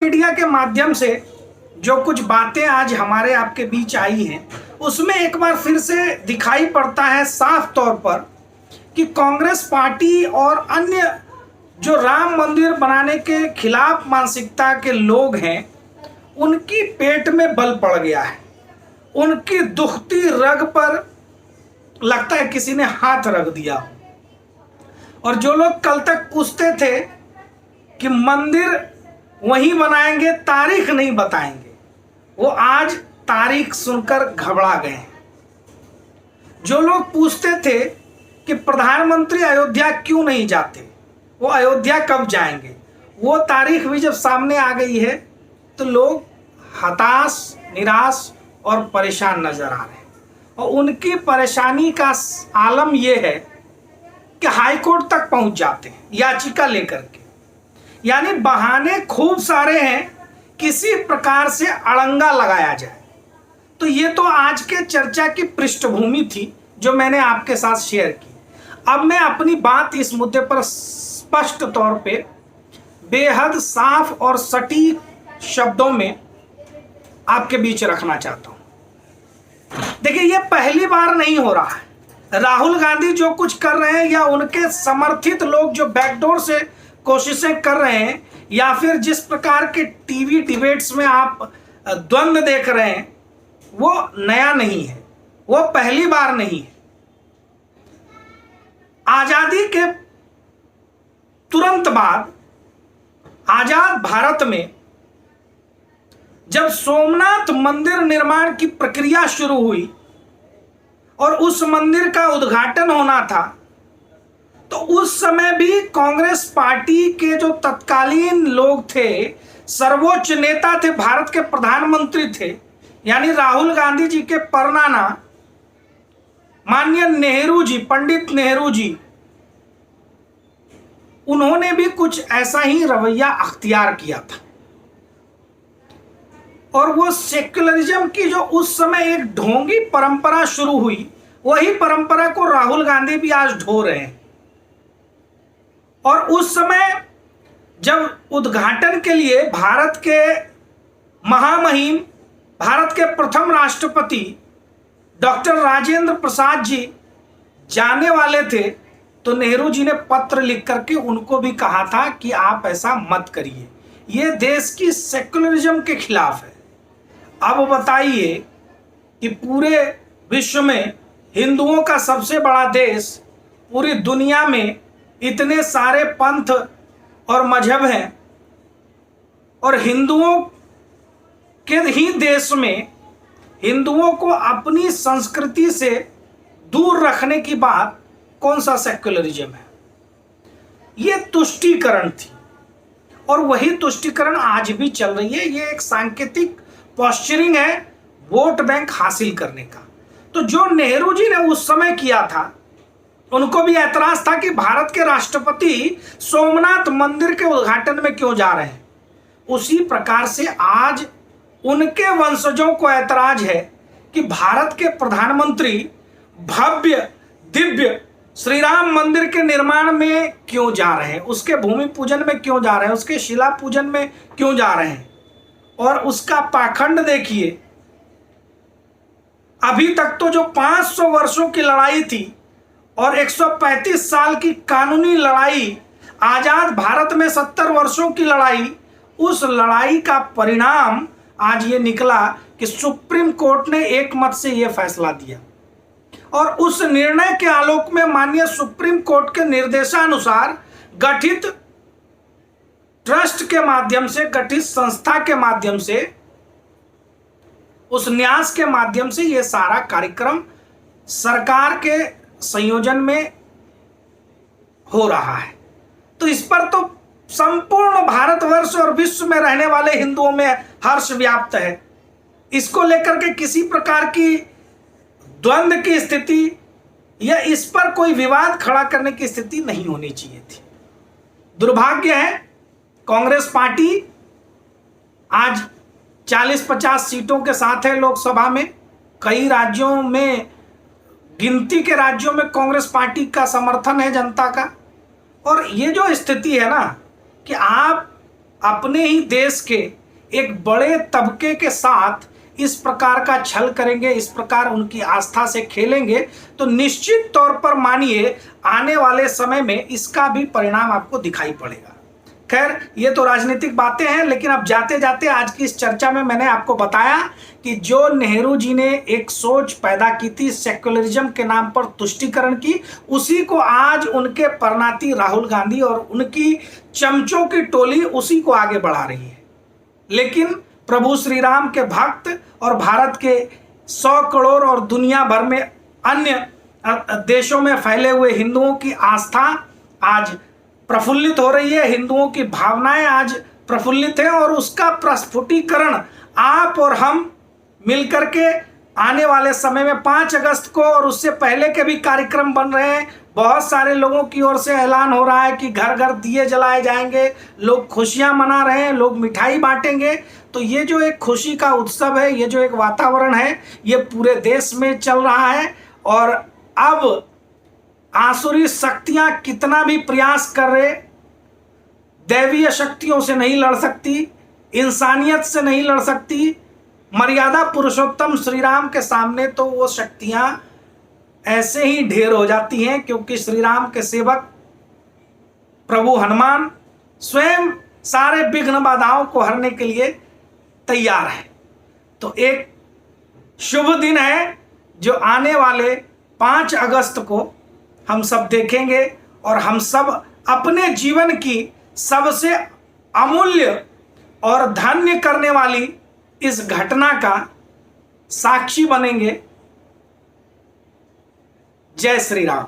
Media के माध्यम से जो कुछ बातें आज हमारे आपके बीच आई हैं, उसमें एक बार फिर से दिखाई पड़ता है साफ तौर पर कि कांग्रेस पार्टी और अन्य जो राम मंदिर बनाने के खिलाफ मानसिकता के लोग हैं, उनकी पेट में बल पड़ गया है। उनकी दुखती रग पर लगता है किसी ने हाथ रख दिया हो। और जो लोग कल तक पूछते थे कि मंदिर वहीं बनाएंगे, तारीख नहीं बताएंगे, वो आज तारीख सुनकर घबरा गए हैं। जो लोग पूछते थे कि प्रधानमंत्री अयोध्या क्यों नहीं जाते, वो अयोध्या कब जाएंगे, वो तारीख भी जब सामने आ गई है तो लोग हताश, निराश और परेशान नजर आ रहे हैं। और उनकी परेशानी का आलम यह है कि हाईकोर्ट तक पहुंच जाते हैं याचिका लेकर के। यानी बहाने खूब सारे हैं, किसी प्रकार से अड़ंगा लगाया जाए। तो ये तो आज के चर्चा की पृष्ठभूमि थी जो मैंने आपके साथ शेयर की। अब मैं अपनी बात इस मुद्दे पर स्पष्ट तौर पे बेहद साफ और सटीक शब्दों में आपके बीच रखना चाहता हूं। देखिए, ये पहली बार नहीं हो रहा है। राहुल गांधी जो कुछ कर रहे हैं या उनके समर्थित लोग जो बैकडोर से कोशिशें कर रहे हैं, या फिर जिस प्रकार के टीवी डिबेट्स में आप द्वंद्व देख रहे हैं, वो नया नहीं है, वो पहली बार नहीं है। आजादी के तुरंत बाद आजाद भारत में जब सोमनाथ मंदिर निर्माण की प्रक्रिया शुरू हुई और उस मंदिर का उद्घाटन होना था, तो उस समय भी कांग्रेस पार्टी के जो तत्कालीन लोग थे, सर्वोच्च नेता थे, भारत के प्रधानमंत्री थे, यानी राहुल गांधी जी के परनाना माननीय नेहरू जी, पंडित नेहरू जी, उन्होंने भी कुछ ऐसा ही रवैया अख्तियार किया था। और वो सेक्युलरिज्म की जो उस समय एक ढोंगी परंपरा शुरू हुई, वही परंपरा को राहुल गांधी भी आज ढो रहे हैं। और उस समय जब उद्घाटन के लिए भारत के महामहिम, भारत के प्रथम राष्ट्रपति डॉक्टर राजेंद्र प्रसाद जी जाने वाले थे, तो नेहरू जी ने पत्र लिख करके उनको भी कहा था कि आप ऐसा मत करिए, ये देश की सेक्युलरिज्म के खिलाफ है। अब बताइए कि पूरे विश्व में हिंदुओं का सबसे बड़ा देश, पूरी दुनिया में इतने सारे पंथ और मजहब हैं, और हिंदुओं के ही देश में हिंदुओं को अपनी संस्कृति से दूर रखने की बात कौन सा सेक्युलरिज्म है? ये तुष्टीकरण थी, और वही तुष्टीकरण आज भी चल रही है। ये एक सांकेतिक पॉस्चरिंग है वोट बैंक हासिल करने का। तो जो नेहरू जी ने उस समय किया था, उनको भी ऐतराज था कि भारत के राष्ट्रपति सोमनाथ मंदिर के उद्घाटन में क्यों जा रहे हैं। उसी प्रकार से आज उनके वंशजों को ऐतराज है कि भारत के प्रधानमंत्री भव्य दिव्य श्री राम मंदिर के निर्माण में क्यों जा रहे हैं, उसके भूमि पूजन में क्यों जा रहे हैं, उसके शिला पूजन में क्यों जा रहे हैं। और उसका पाखंड देखिए, अभी तक तो जो 500 वर्षों की लड़ाई थी और 135 साल की कानूनी लड़ाई, आजाद भारत में 70 वर्षों की लड़ाई, उस लड़ाई का परिणाम आज ये निकला कि सुप्रीम कोर्ट ने एक मत से यह फैसला दिया। और उस निर्णय के आलोक में माननीय सुप्रीम कोर्ट के निर्देशानुसार गठित ट्रस्ट के माध्यम से, गठित संस्था के माध्यम से, उस न्यास के माध्यम से यह सारा कार्यक्रम सरकार के संयोजन में हो रहा है। तो इस पर तो संपूर्ण भारतवर्ष और विश्व में रहने वाले हिंदुओं में हर्ष व्याप्त है। इसको लेकर के किसी प्रकार की द्वंद्व की स्थिति या इस पर कोई विवाद खड़ा करने की स्थिति नहीं होनी चाहिए थी। दुर्भाग्य है, कांग्रेस पार्टी आज 40-50 सीटों के साथ है लोकसभा में। कई राज्यों में, गिनती के राज्यों में कांग्रेस पार्टी का समर्थन है जनता का। और ये जो स्थिति है ना कि आप अपने ही देश के एक बड़े तबके के साथ इस प्रकार का छल करेंगे, इस प्रकार उनकी आस्था से खेलेंगे, तो निश्चित तौर पर मानिए आने वाले समय में इसका भी परिणाम आपको दिखाई पड़ेगा। खैर, ये तो राजनीतिक बातें हैं, लेकिन अब जाते जाते आज की इस चर्चा में मैंने आपको बताया कि जो नेहरू जी ने एक सोच पैदा की थी सेक्युलरिज्म के नाम पर तुष्टीकरण की, उसी को आज उनके परनाती राहुल गांधी और उनकी चमचों की टोली उसी को आगे बढ़ा रही है। लेकिन प्रभु श्री राम के भक्त और भारत के 100 करोड़ और दुनिया भर में अन्य देशों में फैले हुए हिंदुओं की आस्था आज प्रफुल्लित हो रही है, हिंदुओं की भावनाएं आज प्रफुल्लित हैं, और उसका प्रस्फुटीकरण आप और हम मिलकर के आने वाले समय में 5 अगस्त को और उससे पहले के भी कार्यक्रम बन रहे हैं। बहुत सारे लोगों की ओर से ऐलान हो रहा है कि घर घर दिए जलाए जाएंगे, लोग खुशियां मना रहे हैं, लोग मिठाई बांटेंगे। तो ये जो एक खुशी का उत्सव है, ये जो एक वातावरण है, ये पूरे देश में चल रहा है। और अब आसुरी शक्तियां कितना भी प्रयास कर रहे, दैवीय शक्तियों से नहीं लड़ सकती, इंसानियत से नहीं लड़ सकती। मर्यादा पुरुषोत्तम श्री राम के सामने तो वो शक्तियां ऐसे ही ढेर हो जाती हैं, क्योंकि श्री राम के सेवक प्रभु हनुमान स्वयं सारे विघ्न बाधाओं को हरने के लिए तैयार है। तो एक शुभ दिन है जो आने वाले 5 अगस्त को हम सब देखेंगे, और हम सब अपने जीवन की सबसे अमूल्य और धन्य करने वाली इस घटना का साक्षी बनेंगे। जय श्री राम।